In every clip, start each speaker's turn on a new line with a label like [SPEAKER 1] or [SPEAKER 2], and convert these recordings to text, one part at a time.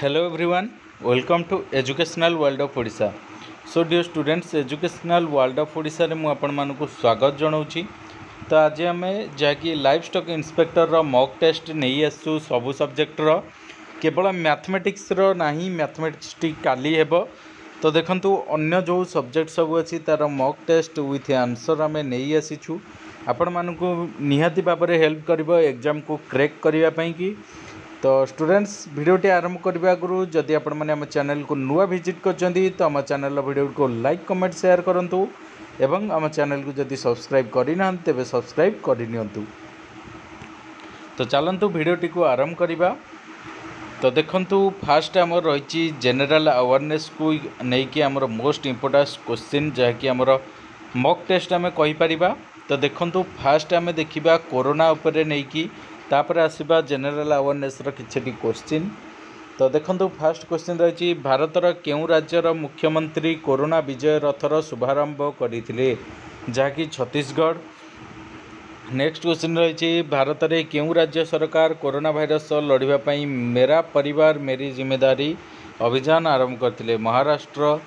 [SPEAKER 1] Hello everyone, welcome to Educational World of Odisha. So dear students, Educational World of Odisha रे मु आपण मानकु स्वागत जनाऊँगी। तो आज आम जहाँकि लाइफ स्टॉक इंस्पेक्टर रो मॉक टेस्ट नहीं आसु सबु सब्जेक्ट रो केवल मैथमेटिक्स रो नहीं मैथमेटिक्स टी काली हेबो। तो देखंतु अन्य जो सब्जेक्ट सब अच्छी तार मॉक टेस्ट विथ आंसर आम नहीं आसीचु आपण मानकु निहाती भाव में हेल्प करिवो एग्जाम को क्रैक करिवा पई कि। तो स्टूडेंट्स वीडियोटी आरंभ करने आगु जदि आपण मैंने आम चैनल को नुआ विजिट करछंती तो आम चैनल वीडियो को लाइक कमेंट शेयर करंतु एवं आम चैनल को जदि सब्सक्राइब करना तेबे सब्सक्राइब करनियंतु। तो चलंतु वीडियोटी को आरंभ करवा। तो देखंतु फास्ट आम रही जनरल अवेयरनेस को लेकिन आमर मोस्ट इम्पोर्टेंट क्वेश्चन जहाँकि आमर मॉक टेस्ट आम कहीपर। तो देखंतु फास्ट आम देखा कोरोना उपरे नहीं तापर आसवा जनरल अवेयरनेस किसी क्वेश्चन। तो देखंतु फास्ट क्वेश्चन रही भारतर केउं राज्यर मुख्यमंत्री कोरोना विजय रथर शुभारंभ करथिले जहाँकि छत्तीसगढ़। नेक्स्ट क्वेश्चन रही भारत में केउं राज्य सरकार कोरोना भाइरस लड़िबा पई मेरा परिवार मेरी जिम्मेदारी अभियान आरंभ करथिले महाराष्ट्र।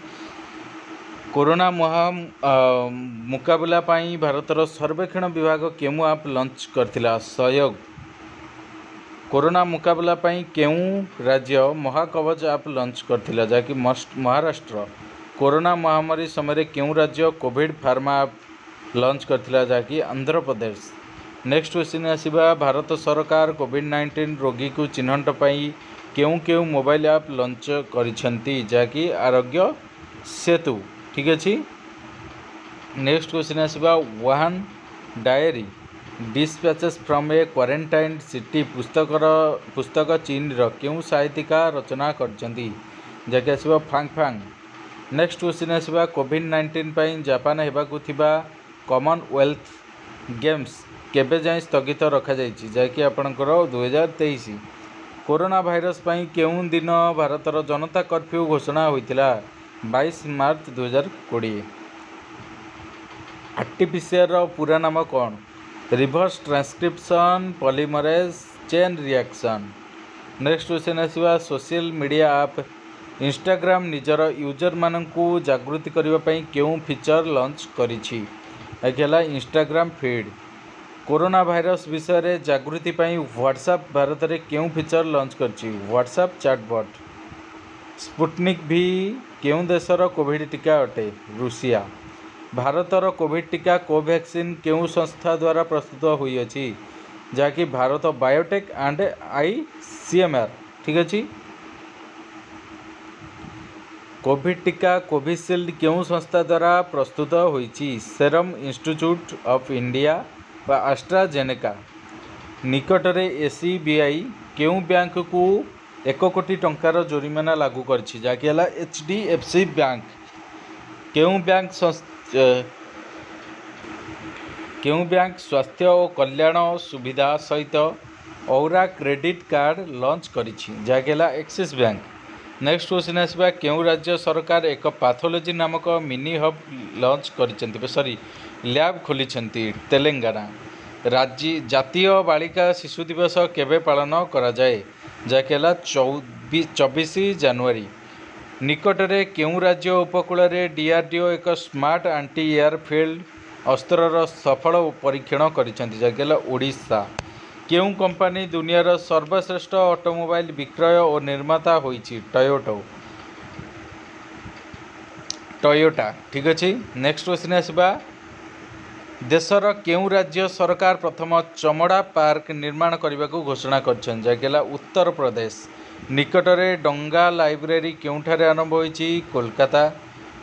[SPEAKER 1] कोरोना मुकाबला पई भारतर सर्वेक्षण विभाग केउं आप लॉन्च करथिला सहयोग। कोरोना मुकाबला पई केउं राज्य महाकवच आप लॉन्च करथिला जहाँकि महाराष्ट्र। कोरोना महामारी समय केउं राज्य कोविड फार्मा आप लॉन्च करथिला जहाँकि आंध्र प्रदेश। नेक्स्ट क्वेश्चन आसीबा भारत सरकार कोविड-19 रोगी को चिन्हट पई केउं केउं मोबाइल ऐप लॉन्च करिसेंती जहाँकि आरोग्य सेतु। ठीक अछि। नेक्स्ट क्वेश्चन आसीबा Wuhan diary dispatches from a quarantine city पुस्तक चीन केउं साहित्यिका रचना करछंती जहाँकि आसीबा फांग फांग। नेक्स्ट क्वेश्चन आसीबा कोविड-19 पई जापान हेबाकु थिबा कॉमनवेल्थ गेम्स केबे जाए स्थगित रखा जाइछि जहाँकि आपणकर 2023। कोरोना भाइरस पई केउं दिन भारतर जनता कर्फ्यू घोषणा होइतिला 22 मार्च 2020। आरटीपीसीआर रो पूरा नाम कौन? Reverse transcription polymerase chain reaction. Next question आसीबा सोशल मीडिया ऐप इंस्टाग्राम निजर यूजर मानकू जागृति करबा पई केउं फीचर लॉन्च करिछि एकेला इंस्टाग्राम फीड। कोरोना भाइरस विषय रे जागृति पई व्हाट्सएप भारत रे केउं फीचर लॉन्च करछि व्हाट्सएप चैटबॉट। स्पुटनिक भी केउं देशर कोविड टीका अटे रूसिया। भारतर कोविड टीका कोवैक्सीन केउं संस्था द्वारा प्रस्तुत होई अछि जहाँकि भारत बायोटेक एंड आईसीएमआर। ठीक अछि। कोविड टीका कोविशील्ड केउं संस्था द्वारा प्रस्तुत होईछि सेरम इंस्टीट्यूट ऑफ इंडिया व एस्ट्राजेनेका। निकटरे एसबीआई केउं बैंक को 1 कोटी टंकार जोरिमाना लागू करछि जहाँकि हला एचडीएफसी बैंक। केउं बैंक स्वास्थ्य और कल्याण सुविधा सहित औरा क्रेडिट कार्ड लॉन्च करिछि जहाँकि हला एक्सिस बैंक। नेक्स्ट क्वेश्चन आसबा केउं राज्य सरकार एक पैथोलॉजी नामक मिनी हब लॉन्च करिसेंती लैब खोलिसेंती तेलंगाना। राज्य जातीय बालिका शिशु दिवस केबे पालन करा जाए जहाँकि हला 24 जनवरी। निकटरे केउं राज्य उपकूल रे डीआरडीओ एक स्मार्ट एंटी एयरफील्ड अस्त्रर सफल परीक्षण करिसेंती जहाँकि हला ओडिशा। केउं कंपनी दुनियार सर्वश्रेष्ठ ऑटोमोबाइल विक्रय और निर्माता होइछि टोयोटा। ठीक अछि। नेक्स्ट क्वेश्चन आसबा देशर केउं राज्य सरकार प्रथम चमड़ा पार्क निर्माण करने को घोषणा करछन जहाँकि हला उत्तर प्रदेश। निकटरे डंगा लाइब्रेरी केउंठारे आरंभ होइछि कोलकाता।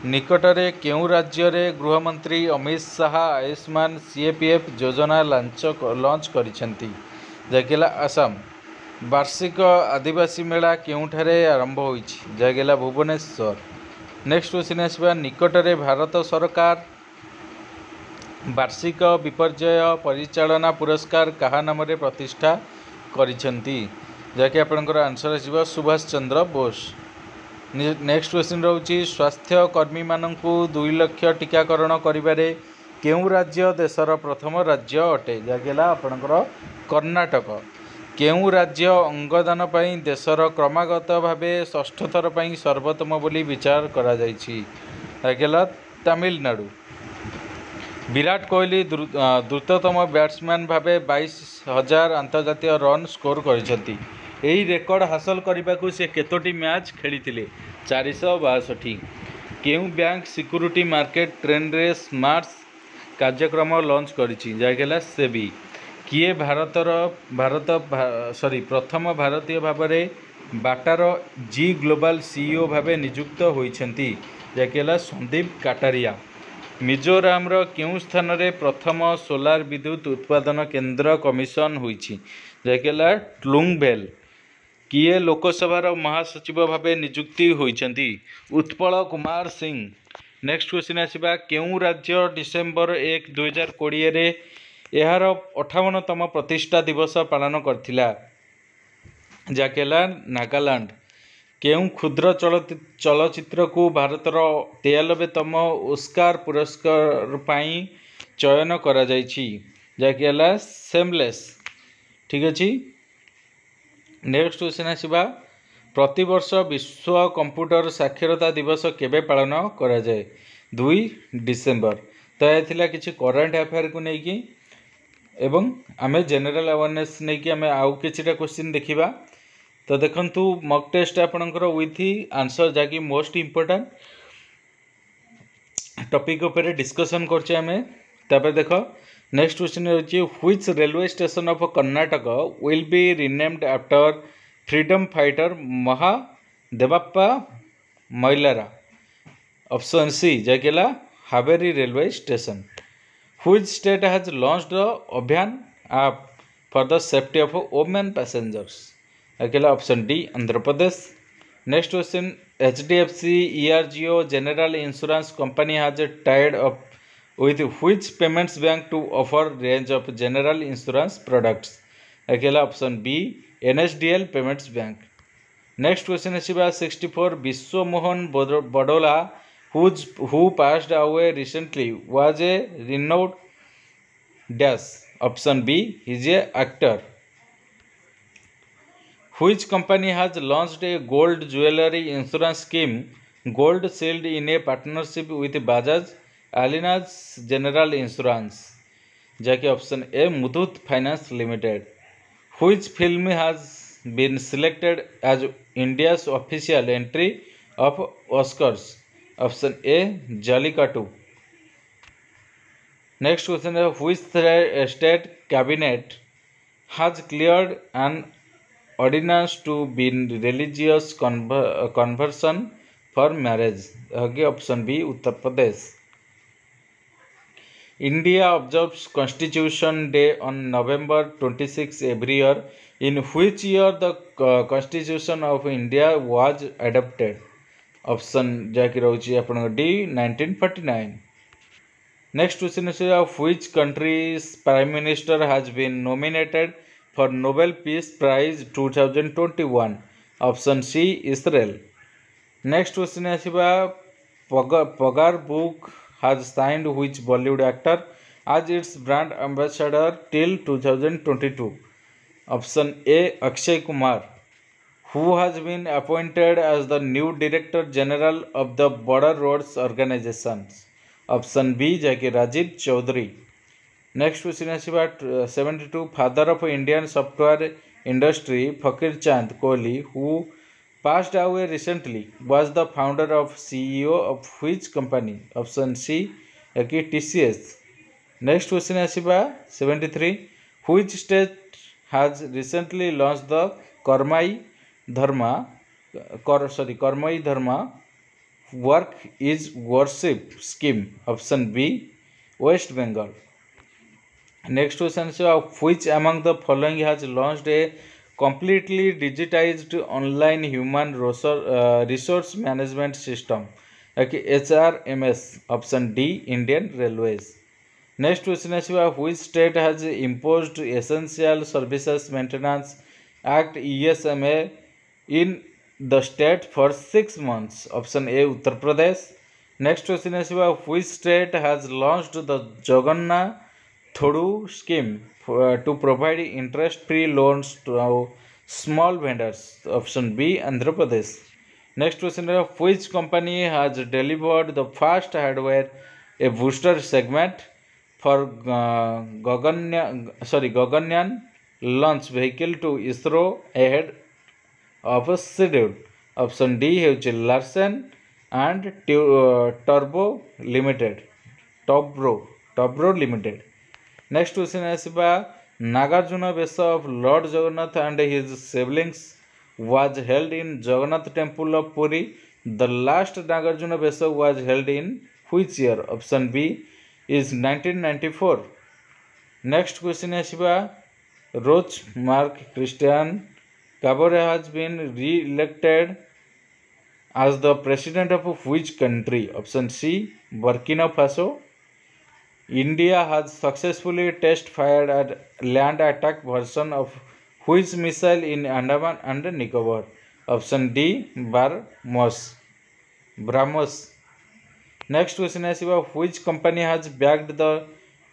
[SPEAKER 1] निकटरे केउं राज्य रे गृहमंत्री अमित शाह आयुष्मान सीएपीएफ योजना लॉन्च करिसेंती जहाँकि हला आसाम। वार्षिक आदिवासी मेला केउंठारे आरंभ होइछि जहाँकि हला भुवनेश्वर। नेक्स्ट क्वेश्चन आसबा निकटरे भारत सरकार वार्षिक विपर्यय परिचालना पुरस्कार कहा नाम रे प्रतिष्ठा करिसेंती जहाँकि आपणकर answer आसबा Subhash Chandra Bose. Next question रोची स्वास्थ्य कर्मी मानकू 2 लाख टीकाकरण करिबारे केउं राज्य देशर प्रथम राज्य अटे जहाँकि आपणकर कर्णाटक। केउं राज्य अंगदान पई देशर क्रमागत भावे षष्ठ थर पई सर्वोत्तम बोली विचार करा जायछि। गेला तमिलनाडु। विराट कोहली द्रुततम बैट्समैन भावे 22,000 अंतर्जातीय रन स्कोर करिसेंती। एही रेकर्ड हासिल करने से केतोटी मैच खेली 462। केउं बैंक सिक्यूरिटी मार्केट ट्रेंड रे स्मार्ट कार्यक्रम लॉन्च करिछि जाकेला सेबी। किए प्रथम भारतीय भाव बाटार जी ग्लोबल सीईओ भावे नियुक्त होइछंती जाकेला संदीप काटारिया। मिजोराम केउं स्थान रे प्रथम सोलार विद्युत उत्पादन केंद्र कमिशन होइछि जाकेला ट्लुंगभेल। किए लोकसभार महासचिव भावे नियुक्ति होइछंती उत्पल कुमार सिंह। नेक्स्ट क्वेश्चन आसिबा केउं राज्य डिसेंबर 1, 2020 रे एहार 58तम प्रतिष्ठा दिवस पालन करथिला जाकेला नागालैंड। केउं क्षुद्र चलचित्र को भारतर 93तम ओस्कार पुरस्कार पाई चयन करा जायछि जाकेला सेमलेस। ठीक अछि। नेक्स्ट क्वेश्चन आसिबा प्रतिवर्ष विश्व कंप्यूटर साक्षरता दिवस केबे पालन करा जाए 2 डिसेंबर। तो यह किसी करंट अफेयर को लेकिन एवं आमे जनरल अवेयरनेस नहीं कि आमे आउ किछिटा क्वेश्चन देखिबा। तो देखंतु मॉक टेस्ट आपनकर विथ आंसर जाकि मोस्ट इंपोर्टेंट टॉपिक ऊपर डिस्कशन करछे आमे। तापर देखो नेक्स्ट क्वेश्चन होची which railway station of Karnataka will be renamed after freedom fighter Mahadevappa Mailara. Option C जाकेला Haveri railway station. Which state has launched the Abhiyan app for the safety of women passengers अकेला। Option D Andhra Pradesh. Next question HDFC ERGO general insurance company has tied up with which payments bank to offer range of general insurance products अकेला। Option B NSDL payments bank. Next question है 64 Vishwa Mohan Badola who passed away recently was a renowned dash। Option B is a actor। Which company has launched a gold jewelry insurance scheme Gold Shield in a partnership with Bajaj Allianz General Insurance जाके option A Muthoot finance limited. Which film has been selected as India's official entry of Oscars? Option A Jallikattu. Next question है which state cabinet has cleared an ordinance to be religious conversion for marriage आगे। Option B Uttar Pradesh. India observes Constitution Day on November 26 every year. In which year the Constitution of India was adopted? Option जाकि रहुछि आपन D 1949। Next question is which country's prime minister has been nominated for Nobel Peace Prize 2021? Option C Israel. Next question आसिबा PagarBook has signed which Bollywood actor as its brand ambassador till 2022? Option A Akshay Kumar. Who has been appointed as the new Director General of the Border Roads Organizations? Option B जाके Rajiv Chaudhary. Next question आसिबा 72 father of Indian software industry Faqir Chand Kohli who passed away recently was the founder of CEO of which company? Option C कि TCS। Next question आसिबा 73 which state has recently launched the Karmai Dharma work is worship scheme? Option B West Bengal। Next question which among the following has launched a completely digitized online human resource management system HRMS? Option D Indian Railways। Next question आसिबा which state has imposed Essential Services Maintenance Act ESMA in the state for 6 months? Option A Uttar Pradesh। Next question आसिबा which state has launched the through scheme to provide interest-free loans to small vendors. Option B, Andhra Pradesh. Next question is which company has delivered the first hardware a booster segment for Gaganyaan launch vehicle to ISRO ahead of a schedule. Option D ହେଉଛି Larsen and Turbo Limited. Tobro Limited. Next question ଆସିବା Nagarjuna Besa of Lord Jagannath and his siblings was held in Jagannath Temple of Puri. The last Nagarjuna Besa was held in which year? Option B is 1994. Next question ଆସିବା Roch Mark Christian Kabore has been re-elected as the president of which country? Option C, Burkina Faso. India has successfully test fired at land attack version of which missile in Andaman and Nicobar? Option D, BrahMos. Next question is which company has bagged the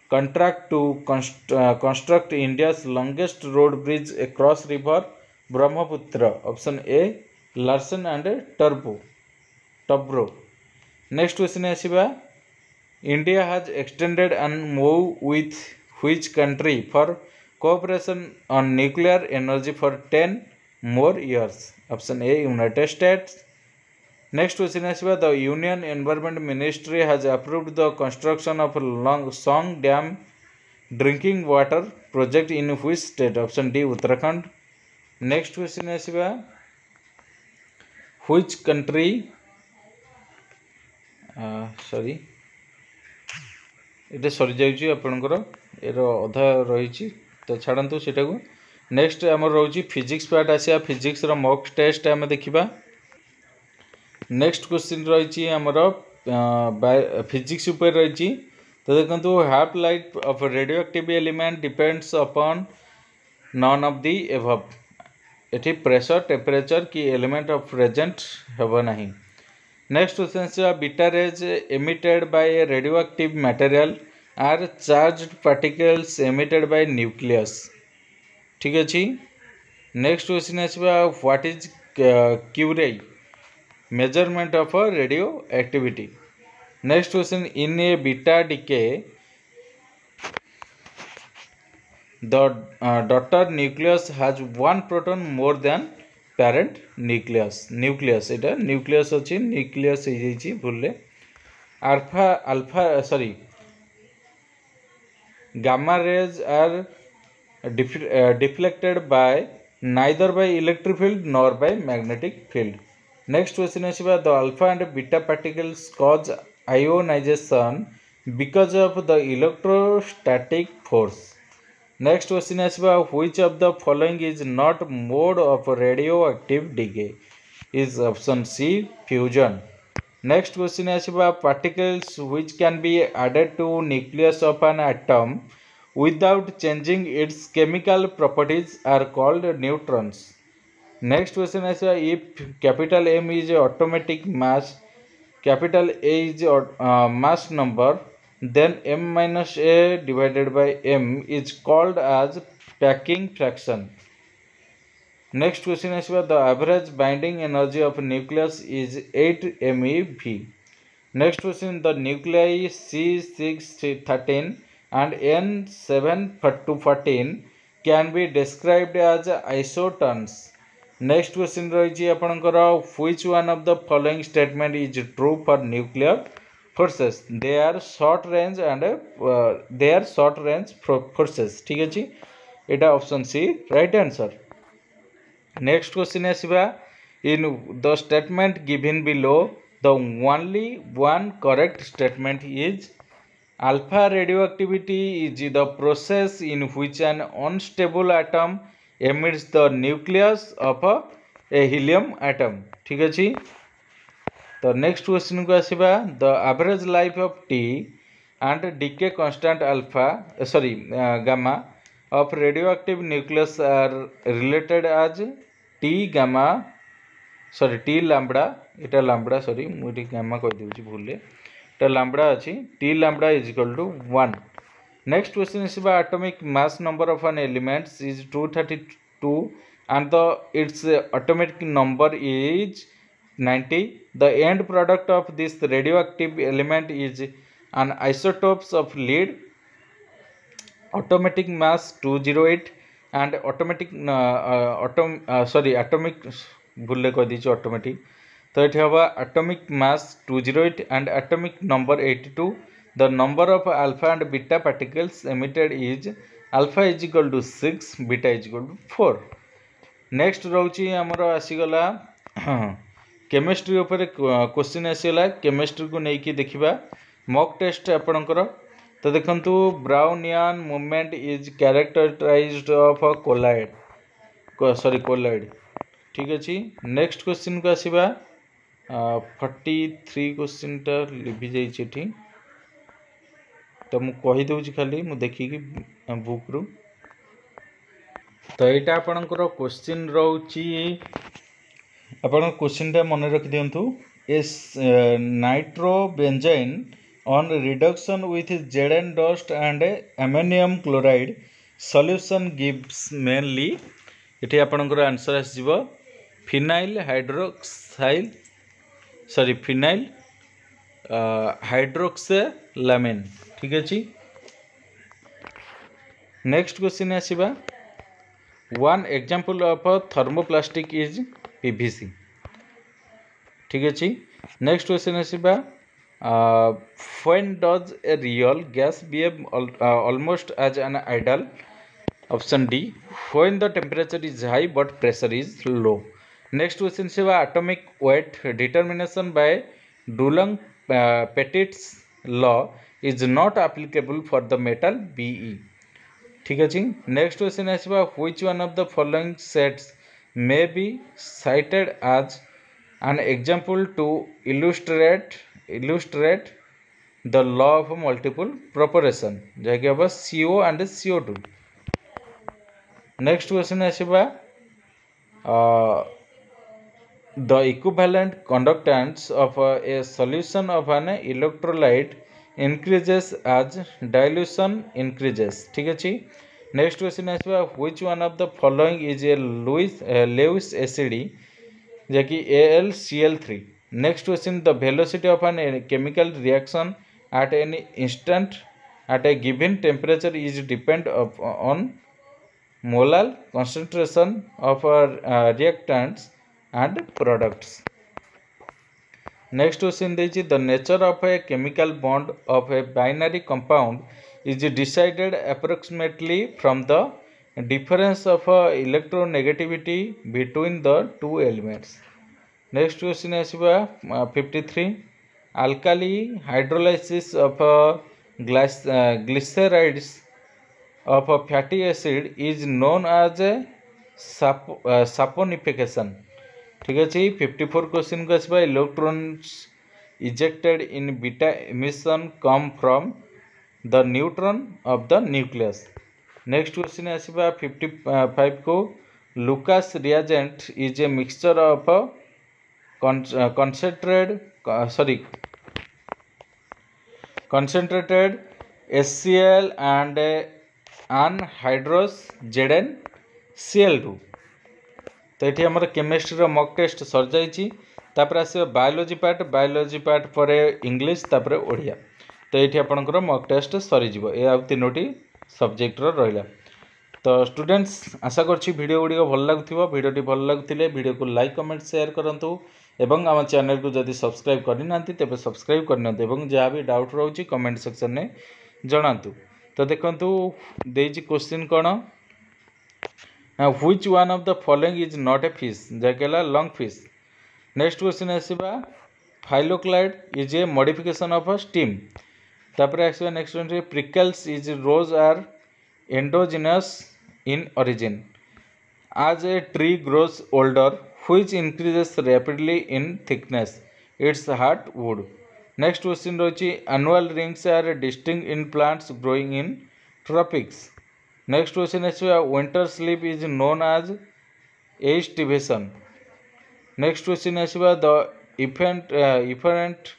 [SPEAKER 1] contract to construct India's longest road bridge across river Brahmaputra? Option A, Larsen and Tobro. Next question is India has extended an MOU with which country for cooperation on nuclear energy for 10 more years? Option A, United States. Next question is the Union Environment Ministry has approved the construction of Song Dam drinking water project in which state? Option D, Uttarakhand. Next question is which country এটা sorry যাଉଛି ଆପଣଙ୍କର ଏର ଅଧା ରହିଛି ତ ଛାଡ଼ନ୍ତୁ ସେଟାକୁ next ଆମର ରହୁଛି physics part ଆସିବା ଫିଜିକ୍ସର ମକ୍ ଟେଷ୍ଟ ଆମେ ଦେଖିବା ନେକ୍ସଟ କ୍ୱେଶ୍ଚିନ୍ ରହିଛି ଆମର ଫିଜିକ୍ସ ଉପରେ ରହିଛି ତ ଦେଖନ୍ତୁ half life of radio active element depends upon non of the above ଏଠି ପ୍ରେସର ଟେମ୍ପରେଚର କି ଏଲିମେଣ୍ଟ ଅଫ୍ ପ୍ରେଜେଣ୍ଟ ହେବ ନାହିଁ Next question is beta rays emitted by a radioactive material are charged particles emitted by nucleus. ठीक है Next question is what is Curie measurement of radioactivity. Next question in a beta decay the daughter nucleus has one proton more than parent nucleus এটা nucleus ଅଛି nucleus ହେଇ ଯାଇଛି ଭୁଲରେ gamma rays are deflected by neither by electric field nor by magnetic field. Next question is the alpha and beta particles cause ionization because of the electrostatic force. Next question is which of the following is not mode of radioactive decay? Is option C, fusion. Next question is particles which can be added to nucleus of an atom without changing its chemical properties are called neutrons. Next question is if capital M is atomic mass, capital A is mass number, then m minus a divided by m is called as packing fraction. Next question is the average binding energy of nucleus is 8 MeV. Next question, the nuclei C613 and N714 can be described as isotons. Next question रही which one of the following statement is true for nuclear forces? They are short range and forces. ठीक है एटा option C right answer. Next question is in the statement given below the only one correct statement is alpha radioactivity is the process in which an unstable atom emits the nucleus of a helium atom. ठीक है तो next question को आसीबा the average life of T and decay constant gamma of radioactive nucleus are related as T lambda इटा lambda मुझे gamma कह दूची भूल ले इटा lambda अच्छी T lambda is equal to 1. Next question is about atomic mass number of an element is 232 and the its atomic number is 90. The end product of this radioactive element is an isotopes of lead, atomic mass 208 and atomic भूल कह दीजिए automatic तो ये हम atomic mass 208 and atomic number 82. The number of alpha and beta particles emitted is alpha is equal to 6, beta is equal to 4. Next रोची आमर आसीगला chemistry उपर क्वेश्चन आसीगला केमिस्ट्री को लेकिन देखा मॉक टेस्ट आपणकर तो देखंतु Brownian movement is characterized of a colloid ठीक अच्छे। नेक्स्ट क्वेश्चन को आसीबा 43 क्वेश्चन टा लिखि जाइए तो मु कहि दउछि खाली मु देखिकी बुक रु तो यहाँ आपणकर क्वेश्चन रोची आपण क्वेश्चन टा मन रखि दियंतु S नाइट्रोबेंजाइन on reduction with Zn dust and ammonium chloride solution gives mainly इठी आपणकर आंसर आसीबो फिनाइल हाइड्रोक्सिलामाइन ठीक अछि। नेक्स्ट क्वेश्चन आसीबा one example of thermoplastic is PVC ठीक अछि। नेक्स्ट क्वेश्चन आसीबा when does a real gas behave almost as an ideal? Option D, when the temperature is high but pressure is low. Next question is atomic weight determination by Dulong-Petit's law is not applicable for the metal Be ठीक अछि। Next question is which one of the following sets may be cited as an example to illustrate the law of multiple proportion जैसे अब CO and CO2। Next question आसीबा the equivalent conductance of a solution of an electrolyte increases as dilution increases ठीक अछि। Next question आसीबा which one of the following is a Lewis acid जैसे AlCl3। Next question, the velocity of a chemical reaction at any instant at a given temperature is depend on molar concentration of reactants and products. Next question is the nature of a chemical bond of a binary compound is decided approximately from the difference of electronegativity between the two elements. Next question is 53 alkali hydrolysis of glycerides of a fatty acid is known as saponification ठीक अच्छे। 54 question को आसवा electrons ejected in beta emission come from the neutron of the nucleus. Next question आसवा 55 को Lucas reagent is a mixture of concentrated HCl and anhydrous ZnCl2। तो ये आम chemistry mock test सर जापर आस बायोलॉजी पार्ट पर इंग्लिश तापर ओडिया तो ये आपंकर मॉक टेस्ट सरीज ये आउ तीनोटी सब्जेक्ट रहा। तो स्टूडेंट्स आशा करछि वीडियो गुड़ी भल लगुव वीडियोटी भल लगुले वीडियो को लाइक कमेंट शेयर करूँ एवं आम चैनल को जदि सब्सक्राइब करना तेज सब्सक्राइब करना जहाँ भी डाउट रोचे कमेंट सेक्शन में जनातु। तो देखु देजी क्वेश्चन कौन which one of the following is not a fish जैकेला लंग फिश। नेक्स्ट क्वेश्चन आसवा phylloclade is a modification of stem. तापर आसवा next question prickles is rose are endogenous in origin as a tree grows older which increases rapidly in thickness its heartwood. Next question rochi annual rings are distinct in plants growing in tropics. Next question is winter sleep is known as estivation. Next question is the efferent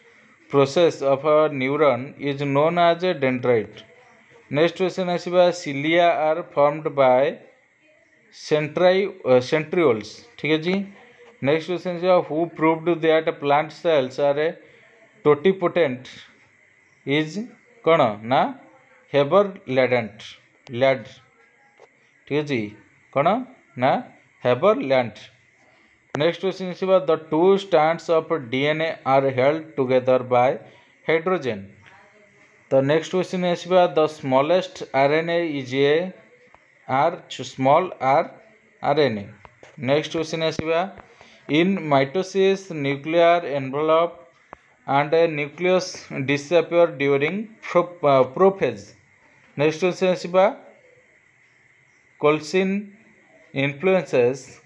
[SPEAKER 1] process of a neuron is known as a dendrite. Next question आसवा cilia are formed by centrioles ठीक है। Next question आसवा who proved that plant cells are a totipotent is कौन ना Haberlandt ठीक है कौन ना हेबर लैंड। नेक्स्ट क्वेश्चन आसवा the two strands of DNA are held together by hydrogen. तो नेक्स्ट क्वेश्चन आसवा the smallest RNA is a small RNA. Next question आसवा in mitosis nuclear envelope and a nucleus disappear during prophase। next question आसवा Coulson influences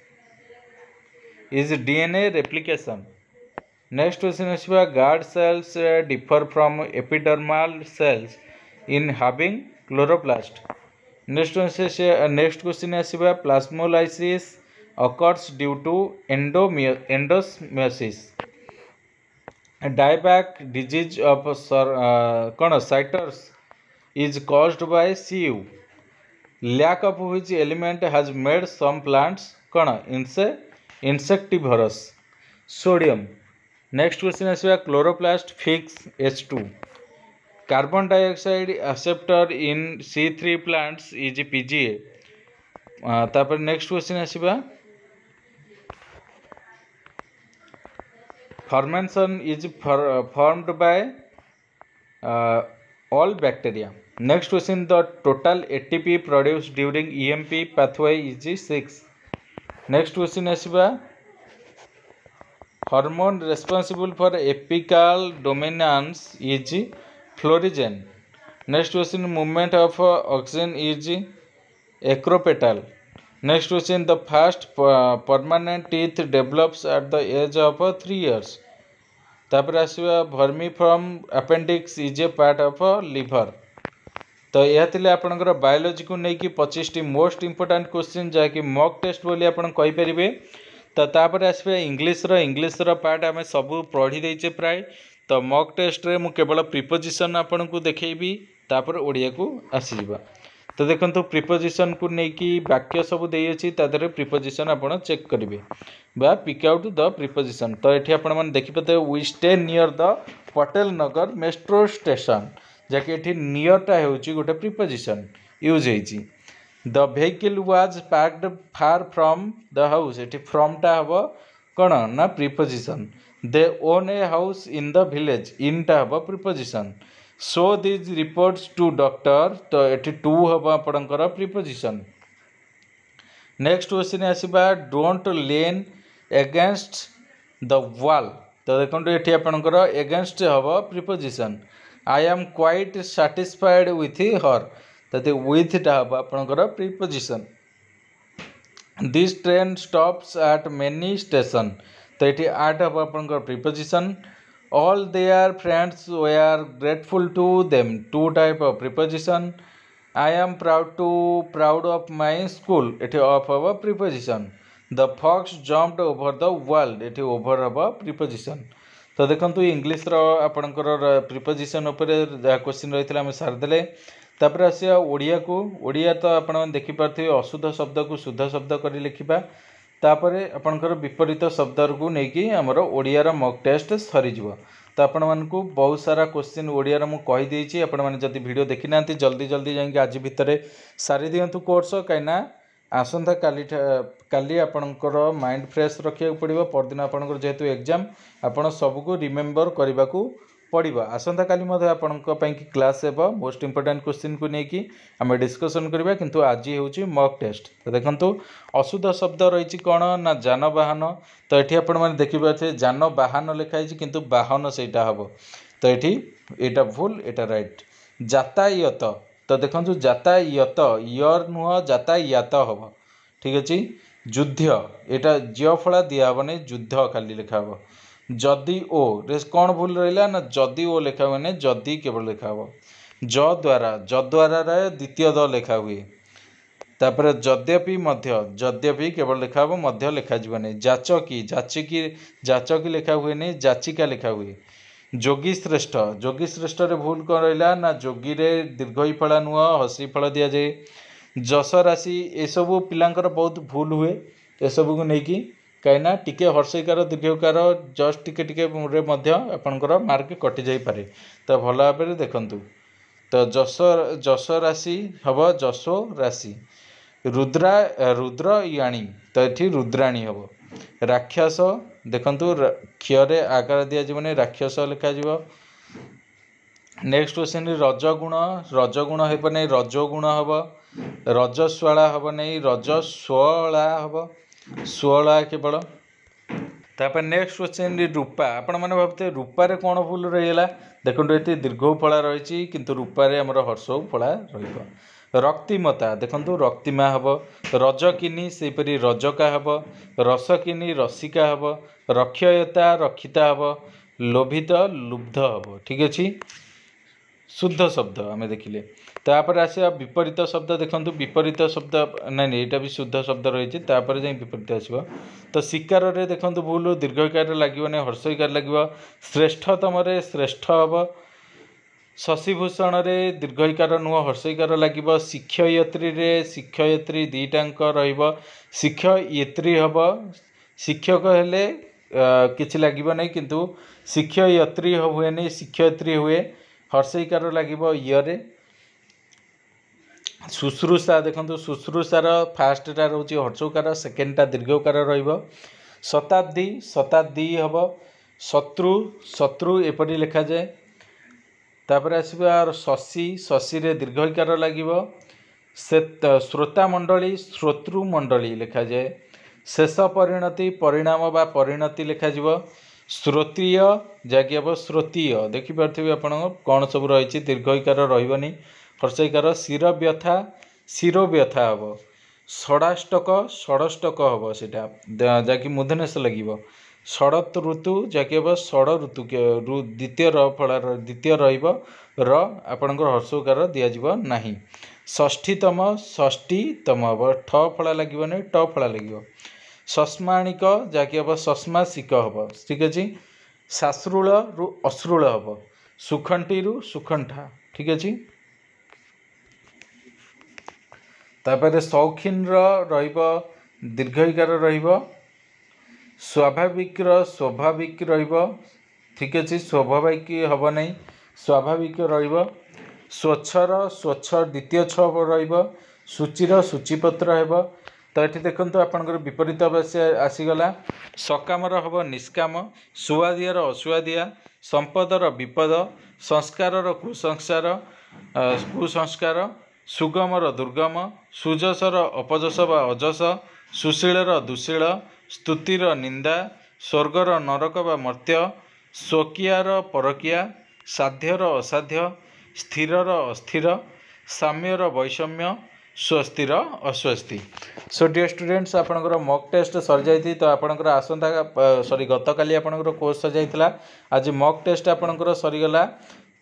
[SPEAKER 1] is DNA replication। next question आसवा guard cells differ from epidermal cells in having chloroplast। next question आसवा plasmolysis occurs due to endosmosis। dieback disease of citrus is caused by CU। lack of which element has made some plants insectivorous। sodium। next question आसवा chloroplast fix H2। carbon dioxide acceptor in C3 plants is PGA। तापर next question आसवा fermentation is formed by all bacteria। next question the total ATP produced during EMP pathway is 6। next question आसवा hormone responsible for apical dominance is florigen। next question movement of oxygen is acropetal। next question the first permanent teeth develops at the age of 3 years। तापर आसवा vermiform appendix is a part of liver. तो यह थिले आपनकर biology को लेकिन 25 most important question जहाँकि mock test बोली आपन कहि परिबे। तो तापर आसवा इंग्लिश रो पार्ट आमे सब पढ़ी देइचे प्राय। तो मॉक टेस्ट रे मु केवल प्रीपोजिशन आपन को देखैबी तापर ओडिया को आसी जिबा। तो देखो प्रीपोजिशन को लेकिन वाक्य सब देइछि तादरे प्रीपोजिशन आपन चेक करिवे बा पिक आउट द प्रीपोजिशन। तो ये आपण मैंने देखिपे we stay near the Patel Nagar metro station जहाँकि ये नियरटा होची गोटे प्रीपोजिशन यूज होती। The vehicle was parked far from the house ये फ्रॉमटा हम कौन ना preposition. They own a house in the village इनटा हम preposition. Show these reports to doctor तो ये टू हम आपणकर प्रीपोजिशन। नेक्स्ट क्वेश्चन आसवा don't lean against the wall. तो देखो ये आपणकर एगेंस्ट हम preposition. I am quite satisfied with her तो विथटा हम आपणकर preposition. This train stops at many station तो ये आट हम आपणकर preposition. all their friends were grateful to them two type of preposition। I am proud of my school it of our preposition। the fox jumped over the wall it over of preposition। तो देखंतु English रो आपनकर preposition ऊपर जा question रहितला हम सार देले। तापर आसिया ओडिया को ओडिया तो आपण मन देखि पारथि अशुद्ध शब्द को शुद्ध शब्द करी लिखिबा। तापरे आपनकर विपरीत शब्द को लेकिन आमर ओडियार मॉक टेस्ट सरी जिवो। तो आपण मानकु बहुत सारा क्वेश्चन ओडियार मु कहि देछि। आपण माने जदि वीडियो देखि नांती जल्दी जाइके आज भितरे सारी दियंतु कोर्स कहिना आसंता काली आपनकर माइंड फ्रेश रखिया पड़िबो। परदिन आपनकर जेहेतु एग्जाम आपण सबको रिमेम्बर करने को पड़ो। आसंता काली मधे आपनका कि क्लास हेबो मोस्ट इंपोर्टेंट क्वेश्चन को लेकिन आम डिस्कसन करबा किंतु आज होची मॉक टेस्ट। तो देखंतु अशुद्ध शब्द रही कौन ना जानवाहन। तो ये आपण मैंने देखिए जानवाहन लिखाई किंतु वाहन सेटा हम। तो ये यहाँ भूल यहाँ राइट। यातायात तो देखो यातायात यर नुह यातायात हम ठीक अच्छे। युद्ध यहाँ ज्य फला दिहबनी युद्ध खाली लिखा हम। जदि ओ रे कौन भूल रहा ना जदि ओ लिखा हुए जदि केवल लिखा हम। जद्वारा द्वितीय द लिखा हुए। तापर जद्यपि केवल लिखा हम मध्य लिखा जीवनी। जाचकी लिखा हुए नहीं जाचिका लिखा हुए। जोगी श्रेष्ठ रे भूल कौन रहा ना जोगी रे दीर्घ फला नुह हसी फल दि जाए जस राशि ये सब पिलांकर बहुत भूल हुए ये सब को लेकिन कहीं टिके हर्षईकार दीर्घकार जस्ट टिके आपणकर मार्क कटि जाई पारे तो भल भाव देखंतु तो जस राशि हम जसो राशि रुद्र याणी तो ये रुद्राणी हम राक्षस देखंतु क्षरे आकार दिज्व राक्षस लिखा नेक्स्ट क्वेश्चन रजगुण हेब नहीं रजोगुण हम रजस्वला हम नहीं रजस्वला हम स्वला केवल तापर नेक्स्ट क्वेश्चन रूपा आपण मैंने भावते रूपारे कौन भूल रहीगला देखो ये दीर्घ फला रही किंतु रूपारे आमर हर्षौ फला रही रक्तिमता देखो रक्तिमा हम रजकिनी सेपरी रजका हम रसकिनी रसिका हम रक्षयता रक्षिता हम लोभित लुब्ध हम ठीक अच्छे शुद्ध शब्द आम देखिले तापर आसिया विपरीत शब्द देखो विपरीत शब्द नहीं यहाँ भी शुद्ध शब्द रही तापर जाए विपरीत आसो तो शिकार रे देखो भूल दीर्घकार लगे नहीं हर्षईकार लगे श्रेष्ठतम श्रेष्ठ हम शशिभूषण रे दीर्घईकार नुह हर्षईकार लगे शिक्षयत्री रे शिक्षयत्री दीटाक शिक्षयित्री हम शिक्षक हेले किछि लगे नहीं किंतु शिक्षयित्री हुए नहीं शिक्षयित्री हुए हर्षईकार लगे ये शुश्रूषा देखो शुश्रूषार फास्टा रोचे हर्षकार सेकेंडटा दीर्घकार रताब्दी शताब्दी हम शत्रु एपरी लिखा जाए तापर आसवा शशि शशि रे दीर्घकार लगे श्रोतामंडली श्रोतृमंडली लिखा जाए शेष परिणति परिणाम बा परिणति लिखा श्रोत्रिय जैक हम श्रोतीय देखिपे आप कौन सब रही दीर्घकार रही हर्षईकार शिरोव्यथा हम षडाष्टक हम सीटा जहाँकि मूर्धन्यस लगे शरत ऋतु जहाँकि हम षड़ ऋतु द्वितीय द्वितीय आपणकर हर्षकार दिज्व ना षष्ठीतम हम ठ फला लगे नहीं ट फला लगे शस्माणिक जहाँकि हम शस्मासिक हम ठीक अच्छे शाश्रुल रु अश्रुल हम सुखंटी रु सुखंठा ठीक अच्छे तापर शौखीन दीर्घईकार स्वाभाविक स्वाभाविक ठीक अच्छे स्वाभाविक हम नहीं स्वाभाविक स्वच्छर स्वच्छ द्वितीय छ सूचीर सूचीपत्र हेब तो ये देखो आपंकर विपरीत आसीगला सकामर हम निष्काम सुआदियार असुआदिया संपदर विपद संस्कार कुसंस्कार सुगमर दुर्गम सुजसर अपजस बा अजस सुशीलर दुशील स्तुतिर निंदा स्वर्गर नरक बा मर्त्य स्वकीयार परकिया साध्यर असाध्य स्थिरर अस्थिर साम्यर वैषम्य स्वस्तिर अस्वस्ति सो डियर स्टूडेंट्स आपणकर मॉक टेस्ट सरी जाती तो आपणकर आसंता सॉरी गतकाली आपणकर कोर्स सरी जाइतिला आज मॉक टेस्ट आपणकर सरीगला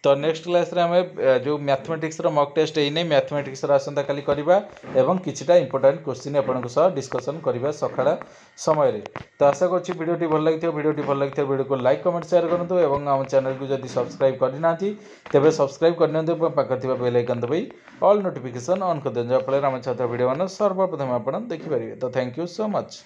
[SPEAKER 1] तो नेक्स्ट क्लास रे हमें जो मैथमेटिक्स रो मॉक टेस्ट एने मैथमेटिक्स रो आसंता काली करिबा एवं किछटा इंपोर्टेंट क्वेश्चन आपनको सह डिस्कशन करिबा सखाळा समय रे तो आशा करछि वीडियोटी भल लागिथियो वीडियो को लाइक कमेंट शेयर करंतु एवं हम चैनल को जदि सब्सक्राइब करनाथि तेबे सब्सक्राइब करनियंतु पाखर थिबा बेल आइकन दबाई ऑल नोटिफिकेशन ऑन कर देन जा फले हम छात्र वीडियो मन सर्वप्रथम आपण देखि परिबे तो थैंक यू सो मच।